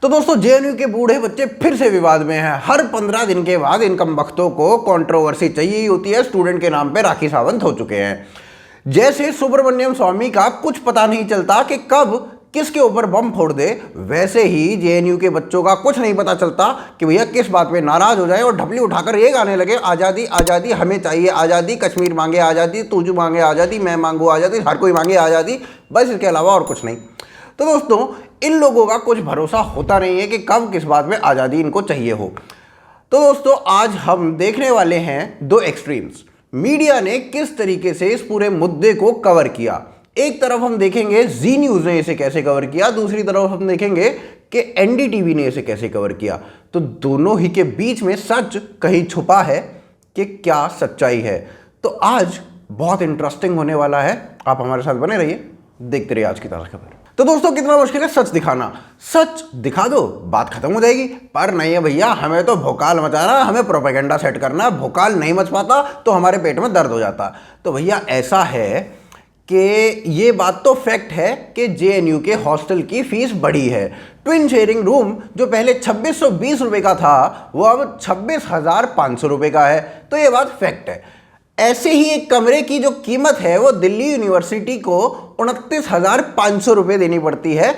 तो दोस्तों जेएनयू के बूढ़े बच्चे फिर से विवाद में हैं। हर 15 दिन के बाद इन कमबख्तों को कंट्रोवर्सी चाहिए ही होती है। स्टूडेंट के नाम पे राखी सावंत हो चुके हैं। जैसे सुब्रमण्यम स्वामी का कुछ पता नहीं चलता कि कब किसके ऊपर बम फोड़ दे, वैसे ही जेएनयू के बच्चों का कुछ नहीं पता चलता कि भैया किस बात पे नाराज हो जाए और ढपली उठाकर ये गाने लगे, आज़ादी आज़ादी हमें चाहिए आज़ादी, कश्मीर मांगे आज़ादी, तुझू मांगे आज़ादी, मैं मांगू आज़ादी, हर कोई मांगे आज़ादी, बस इसके अलावा और कुछ नहीं। तो दोस्तों इन लोगों का कुछ भरोसा होता नहीं है कि कब किस बात में आज़ादी इनको चाहिए हो। तो दोस्तों आज हम देखने वाले हैं दो एक्सट्रीम्स। मीडिया ने किस तरीके से इस पूरे मुद्दे को कवर किया। एक तरफ हम देखेंगे जी न्यूज़ ने इसे कैसे कवर किया, दूसरी तरफ हम देखेंगे कि एनडीटीवी ने इसे कैसे कवर किया। तो दोनों ही के बीच में सच कहीं छुपा है कि क्या सच्चाई है। तो आज बहुत इंटरेस्टिंग होने वाला है, आप हमारे साथ बने रहिए, देखते रहिए आज की ताज़ा खबर। तो दोस्तों कितना मुश्किल है सच दिखाना। सच दिखा दो बात खत्म हो जाएगी, पर नहीं है भैया, हमें तो भोकाल मचाना, हमें प्रोपेगेंडा सेट करना। भोकाल नहीं मच पाता तो हमारे पेट में दर्द हो जाता। तो भैया ऐसा है कि ये बात तो फैक्ट है कि जेएनयू के हॉस्टल की फीस बढ़ी है। ट्विन शेयरिंग रूम जो पहले 2620 रुपये का था वो अब 26,500 रुपये का है। तो ये बात फैक्ट है। ऐसे ही एक कमरे की जो कीमत है वो दिल्ली यूनिवर्सिटी को 29,500 रुपये देनी पड़ती है,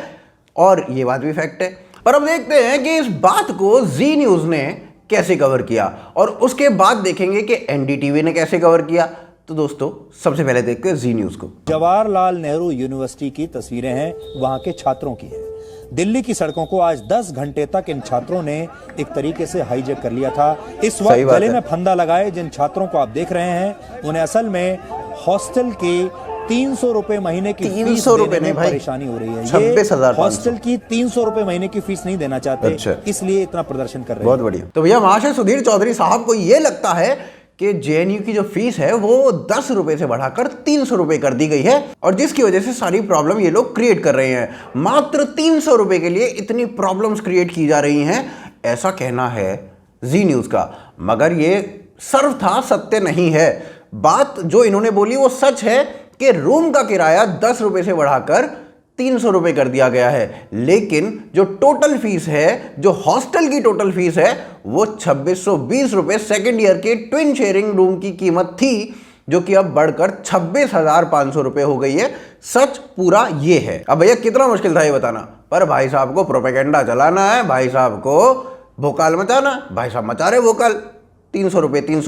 और ये बात भी फैक्ट है। पर अब देखते हैं कि इस बात को जी न्यूज़ ने कैसे कवर किया, और उसके बाद देखेंगे कि एनडीटीवी ने कैसे कवर किया। तो दोस्तों सबसे पहले देखते हैं जी न्यूज़ को। जवाहरलाल नेहरू यूनिवर्सिटी की तस्वीरें हैं, वहां के छात्रों की है। दिल्ली की सड़कों को आज 10 घंटे तक इन छात्रों ने एक तरीके से हाईजैक कर लिया था। इस वक्त गले में फंदा लगाए जिन छात्रों को आप देख रहे हैं, उन्हें असल में हॉस्टल के 300 रुपए महीने की फीस देने में परेशानी हो रही है। 26,500 हॉस्टल की 300 रुपए महीने की फीस नहीं देना चाहते। अच्छा। इसलिए इतना प्रदर्शन कर रहे हैं। बहुत बढ़िया। तो भैया महाशय सुधीर चौधरी साहब को ये लगता है कि जेएनयू की जो फीस है वो 10 रुपए से बढ़ाकर 300 रुपए कर दी गई है, और जिसकी वजह से सारी प्रॉब्लम ये लोग क्रिएट कर रहे हैं। मात्र 300 रुपए के लिए इतनी प्रॉब्लम्स क्रिएट की जा रही हैं, ऐसा कहना है जी न्यूज़ का। मगर ये सर्वथा सत्य नहीं है। बात जो इन्होंने बोली वो सच है कि रूम का किराया 10 रुपए से बढ़ाकर 300 रुपए कर दिया गया है, लेकिन जो टोटल फीस है, जो हॉस्टल की टोटल फीस है, वो 2620 रुपए सेकेंड ईयर के ट्विन शेयरिंग रूम की कीमत थी, जो कि अब बढ़कर 26,500 रुपए हो गई है। सच पूरा ये है। अब भैया कितना मुश्किल था ये बताना, पर भाई साहब को प्रोपेगेंडा चलाना है, भाई साहब को भोकाल मचाना, भाई साहब मचा रहे भोकाल। 300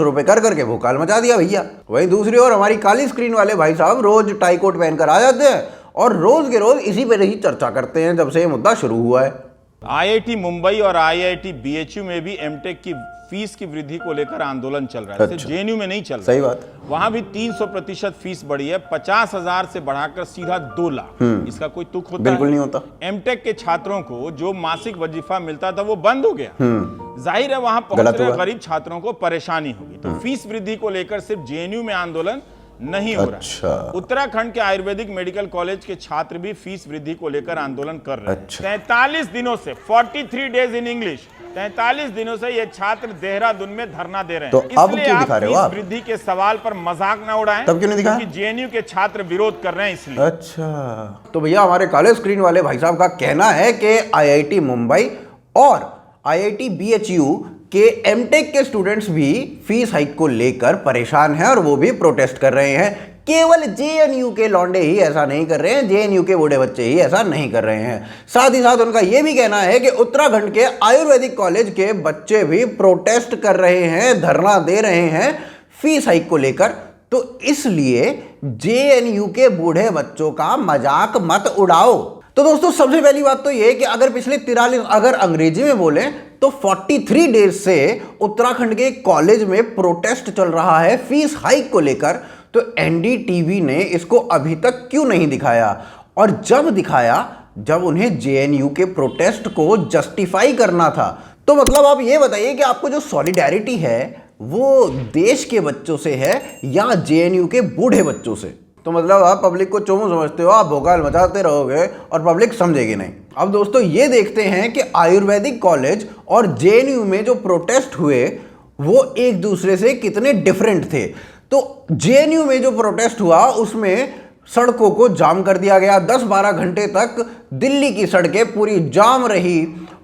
रुपए कर करके भोकाल मचा दिया भैया। वहीं दूसरी ओर हमारी काली स्क्रीन वाले भाई साहब रोज टाई कोट पहनकर आ जाते हैं और रोज के रोज इसी पे ही चर्चा करते हैं जब से ये मुद्दा शुरू हुआ है। आईआईटी मुंबई और आईआईटी बीएचयू में भी एमटेक की फीस की वृद्धि को लेकर आंदोलन चल रहा है। अच्छा। जेएनयू में नहीं चल रहा। सही बात। वहां भी 300% फीस बढ़ी है, 50,000 से बढ़ाकर सीधा 2 लाख। इसका कोई तुक होता बिल्कुल है? नहीं होता। एमटेक के छात्रों को जो मासिक वजीफा मिलता था वो बंद हो गया। जाहिर है वहां पहुंच रहे गरीब छात्रों को परेशानी होगी। तो फीस वृद्धि को लेकर सिर्फ जेएनयू में आंदोलन नहीं हो रहा। उत्तराखंड के आयुर्वेदिक मेडिकल कॉलेज के छात्र भी फीस वृद्धि को लेकर आंदोलन कर रहे हैं। 43 दिनों से 43 डेज इन इंग्लिश 43 दिनों से ये छात्र देहरादून में धरना दे रहे हैं। तो अब क्यों दिखा रहे हो आप? फीस वृद्धि के सवाल पर मजाक ना उड़ाएं। तब क्यों नहीं दिखा? क्योंकि जेएनयू के छात्र विरोध कर रहे हैं इसलिए। अच्छा, तो भैया हमारे काले स्क्रीन वाले भाई साहब का कहना है कि आईआईटी मुंबई और आईआईटी बीएचयू के एमटेक के स्टूडेंट्स भी फीस हाइक को लेकर परेशान हैं और वो भी प्रोटेस्ट कर रहे हैं। केवल जेएनयू के लौंडे ही ऐसा नहीं कर रहे हैं, जेएनयू के बूढ़े बच्चे ही ऐसा नहीं कर रहे हैं। साथ ही साथ उनका यह भी कहना है कि उत्तराखंड के आयुर्वेदिक कॉलेज के बच्चे भी प्रोटेस्ट कर रहे हैं, धरना दे रहे हैं फीस हाइक को लेकर। तो इसलिए जेएनयू के बूढ़े बच्चों का मजाक मत उड़ाओ। तो दोस्तों सबसे पहली बात तो ये कि अगर पिछले 43, अगर अंग्रेजी में बोले तो 43 डेज से उत्तराखंड के कॉलेज में प्रोटेस्ट चल रहा है फीस हाइक को लेकर, तो एनडीटीवी ने इसको अभी तक क्यों नहीं दिखाया? और जब दिखाया, जब उन्हें जेएनयू के प्रोटेस्ट को जस्टिफाई करना था। तो मतलब आप ये बताइए कि आपको जो सॉलिडेरिटी है वो देश के बच्चों से है या जेएनयू के बूढ़े बच्चों से? तो मतलब आप पब्लिक को चोमू समझते हो, आप भोकाल मचाते रहोगे और पब्लिक समझेगी नहीं। अब दोस्तों ये देखते हैं कि आयुर्वेदिक कॉलेज और जेएनयू में जो प्रोटेस्ट हुए वो एक दूसरे से कितने डिफरेंट थे। तो जेएनयू में जो प्रोटेस्ट हुआ उसमें सड़कों को जाम कर दिया गया। 10-12 घंटे तक दिल्ली की सड़कें पूरी जाम रही।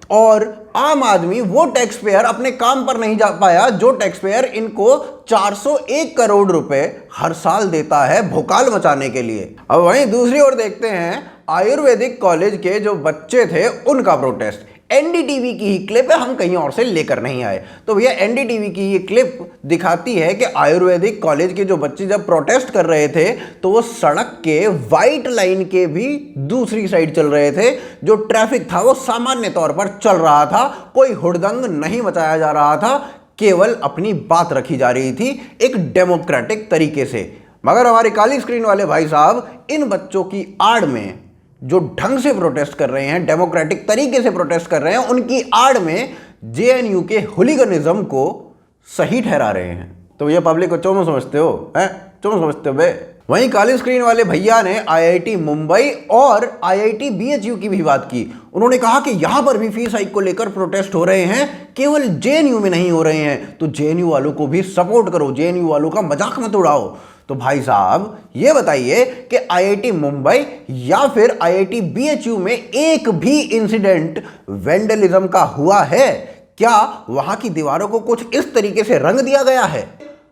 और आम आदमी वो टैक्स पेयर अपने काम पर नहीं जा पाया जो टैक्स पेयर इनको 401 करोड़ रुपए हर साल देता है भोकाल मचाने के लिए। अब वहीं दूसरी ओर देखते हैं आयुर्वेदिक कॉलेज के जो बच्चे थे उनका प्रोटेस्ट। एनडीटीवी की ही क्लिप है, हम कहीं और से लेकर नहीं आए। तो भैया एनडीटीवी की ये क्लिप दिखाती है कि आयुर्वेदिक कॉलेज के जो बच्चे जब प्रोटेस्ट कर रहे थे तो वो सड़क के वाइट लाइन के भी दूसरी साइड चल रहे थे। जो ट्रैफिक था वो सामान्य तौर पर चल रहा था, कोई हुड़दंग नहीं मचाया जा रहा था, केवल अपनी बात रखी जा रही थी एक डेमोक्रेटिक तरीके से। मगर हमारे काली स्क्रीन वाले भाई साहब इन बच्चों की आड़ में जो ढंग से प्रोटेस्ट कर रहे हैं, डेमोक्रेटिक तरीके से प्रोटेस्ट कर रहे हैं, उनकी आड़ में जेएनयू के हुलिगनिज्म को सही ठहरा रहे हैं। तो ये पब्लिक को चोमो समझते हो, हैं? चोमो समझते हो बे? वहीं काली स्क्रीन वाले भैया ने आईआईटी मुंबई और आईआईटी बीएचयू की भी बात की। उन्होंने कहा कि यहां पर भी फीस हाइक को लेकर प्रोटेस्ट हो रहे हैं, केवल जेएनयू में नहीं हो रहे हैं, तो जेएनयू वालों को भी सपोर्ट करो, जेएनयू वालों का मजाक मत उड़ाओ। तो भाई साहब ये बताइए कि आईआईटी मुंबई या फिर आईआईटी बीएचयू में एक भी इंसिडेंट वेंडलिज्म का हुआ है क्या? वहां की दीवारों को कुछ इस तरीके से रंग दिया गया है,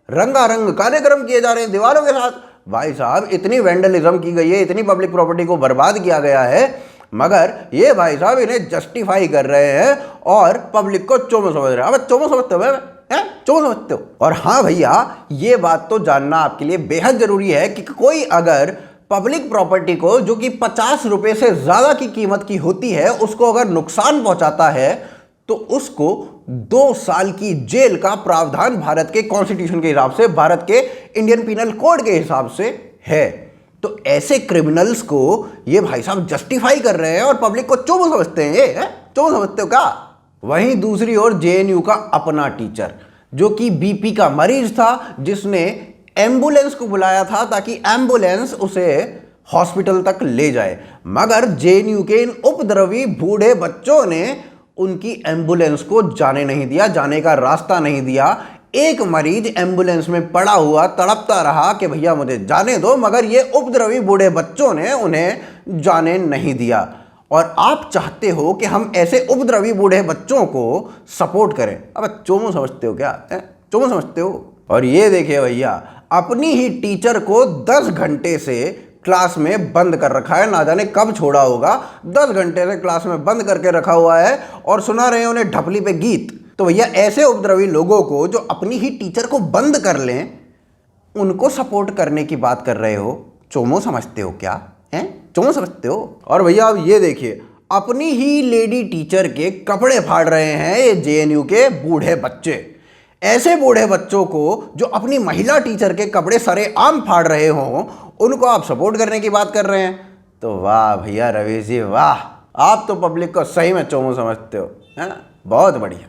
रंगारंग कार्यक्रम किए जा रहे हैं दीवारों के साथ? भाई साहब इतनी वेंडलिज्म की गई है, इतनी पब्लिक प्रॉपर्टी को बर्बाद किया गया है, मगर ये भाई साहब इन्हें जस्टिफाई कर रहे हैं और पब्लिक को चोमो समझ रहे हैं। अब चोमो समझते हो, चोमो समझते हो। और हाँ भैया ये बात तो जानना आपके लिए बेहद जरूरी है कि कोई अगर पब्लिक प्रॉपर्टी को जो कि 50 रुपए से ज्यादा की कीमत की होती है उसको अगर नुकसान पहुंचाता है तो उसको 2 साल की जेल का प्रावधान भारत के कॉन्स्टिट्यूशन के हिसाब से, भारत के इंडियन पीनल कोड के हिसाब से है। तो ऐसे क्रिमिनल्स को ये भाई साहब जस्टिफाई कर रहे हैं और पब्लिक को चोमो समझते हैं। ये चोमो समझते हो क्या? वहीं दूसरी ओर जेएनयू का अपना टीचर जो कि बीपी का मरीज था, जिसने एम्बुलेंस को बुलाया था ताकि एम्बुलेंस उसे हॉस्पिटल तक ले जाए, मगर जेएनयू के इन उपद्रवी बूढ़े बच्चों ने उनकी एम्बुलेंस को जाने नहीं दिया, जाने का रास्ता नहीं दिया। एक मरीज एम्बुलेंस में पड़ा हुआ तड़पता रहा कि भैया मुझे जाने दो, मगर ये उपद्रवी बूढ़े बच्चों ने उन्हें जाने नहीं दिया। और आप चाहते हो कि हम ऐसे उपद्रवी बूढ़े बच्चों को सपोर्ट करें? अब चोमो समझते हो क्या? चोमो समझते हो? और ये देखिए भैया अपनी ही टीचर को 10 घंटे से क्लास में बंद कर रखा है, ना जाने कब छोड़ा होगा। 10 घंटे से क्लास में बंद करके रखा हुआ है और सुना रहे हैं उन्हें ढपली पे गीत। तो भैया ऐसे उपद्रवी लोगों को जो अपनी ही टीचर को बंद कर लें, उनको सपोर्ट करने की बात कर रहे हो? चोमो समझते हो क्या? हैं? चोमो समझते हो? और भैया अब ये देखिए अपनी ही लेडी टीचर के कपड़े फाड़ रहे हैं ये जेएनयू के बूढ़े बच्चे। ऐसे बूढ़े बच्चों को जो अपनी महिला टीचर के कपड़े सरेआम फाड़ रहे हों, उनको आप सपोर्ट करने की बात कर रहे हैं? तो वाह भैया रवीश जी वाह, आप तो पब्लिक को सही में चोमो समझते हो, है ना? बहुत बढ़िया।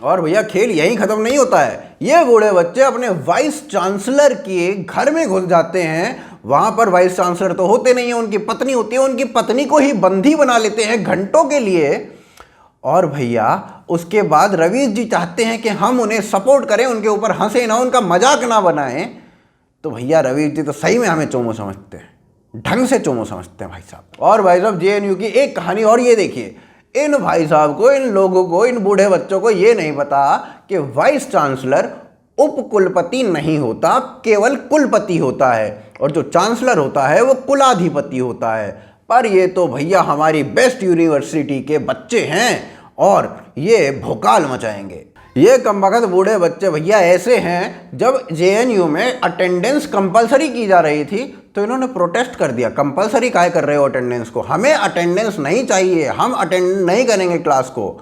और भैया खेल यहीं खत्म नहीं होता है। ये बूढ़े बच्चे अपने वाइस चांसलर के घर में घुस जाते हैं। वहां पर वाइस चांसलर तो होते नहीं है, उनकी पत्नी होती है, उनकी पत्नी को ही बंदी बना लेते हैं घंटों के लिए। और भैया उसके बाद रवीश जी चाहते हैं कि हम उन्हें सपोर्ट करें, उनके ऊपर हंसे ना, उनका मजाक ना बनाएं। तो भैया रवीश जी तो सही में हमें चोमो समझते हैं, ढंग से चोमो समझते हैं भाई साहब। और भाई साहब जेएनयू की एक कहानी और ये देखिए, इन भाई साहब को, इन लोगों को, इन बूढ़े बच्चों को ये नहीं पता कि वाइस चांसलर उपकुलपति नहीं होता, केवल कुलपति होता है, और जो चांसलर होता है वो कुलाधिपति होता है। पर ये तो भैया हमारी बेस्ट यूनिवर्सिटी के बच्चे हैं और ये भोकाल मचाएंगे। ये कमबख्त बूढ़े बच्चे भैया ऐसे हैं, जब जेएनयू में अटेंडेंस कंपलसरी की जा रही थी तो इन्होंने प्रोटेस्ट कर दिया। कंपलसरी काहे कर रहे हो अटेंडेंस को? हमें अटेंडेंस नहीं चाहिए, हम अटेंड नहीं करेंगे क्लास को।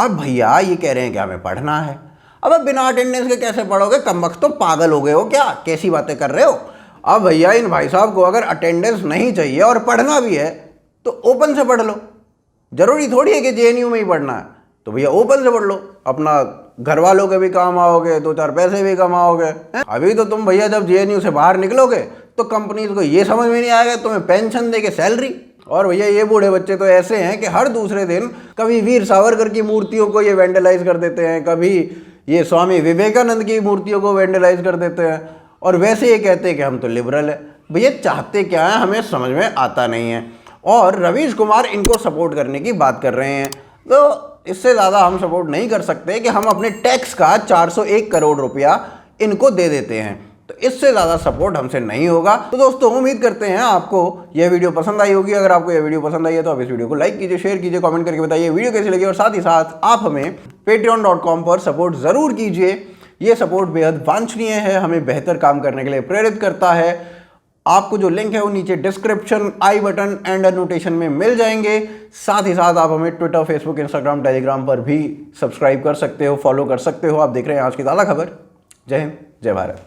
अब भैया ये कह रहे हैं कि हमें पढ़ना है। अब बिना अटेंडेंस के कैसे पढ़ोगे, कमबख्त तो पागल हो गए हो क्या, कैसी बातें कर रहे हो। अब भैया इन भाई साहब को अगर अटेंडेंस नहीं चाहिए और पढ़ना भी है तो ओपन से पढ़ लो, जरूरी थोड़ी है कि जेएनयू में ही पढ़ना है। तो भैया ओपन से पढ़ लो, अपना घर वालों के भी काम आओगे, 2-4 पैसे भी कमाओगे। अभी तो तुम भैया जब जेएनयू से बाहर निकलोगे तो कंपनीज को ये समझ में नहीं आएगा तुम्हें पेंशन दे के सैलरी। और भैया ये बूढ़े बच्चे तो ऐसे हैं कि हर दूसरे दिन कभी वीर सावरकर की मूर्तियों को ये वेंडलाइज कर देते हैं, कभी ये स्वामी विवेकानंद की मूर्तियों को वेंडलाइज कर देते हैं, और वैसे ये कहते हैं कि हम तो लिबरल है। भैया चाहते क्या है हमें समझ में आता नहीं है। और रवीश कुमार इनको सपोर्ट करने की बात कर रहे हैं, तो इससे ज़्यादा हम सपोर्ट नहीं कर सकते कि हम अपने टैक्स का 401 करोड़ रुपया इनको दे देते हैं। तो इससे ज़्यादा सपोर्ट हमसे नहीं होगा। तो दोस्तों उम्मीद करते हैं आपको यह वीडियो पसंद आई होगी। अगर आपको यह वीडियो पसंद आई है तो आप इस वीडियो को लाइक कीजिए, शेयर कीजिए, कमेंट करके बताइए वीडियो कैसी लगी, और साथ ही साथ आप हमें patreon.com पर सपोर्ट ज़रूर कीजिए। ये सपोर्ट बेहद वांछनीय है, हमें बेहतर काम करने के लिए प्रेरित करता है। आपको जो लिंक है वो नीचे description, I button and notation में मिल जाएंगे। साथ ही साथ आप हमें ट्विटर, फेसबुक, इंस्टाग्राम, टेलीग्राम पर भी सब्सक्राइब कर सकते हो, फॉलो कर सकते हो। आप देख रहे हैं आज की ताज़ा खबर। जय हिंद, जय भारत।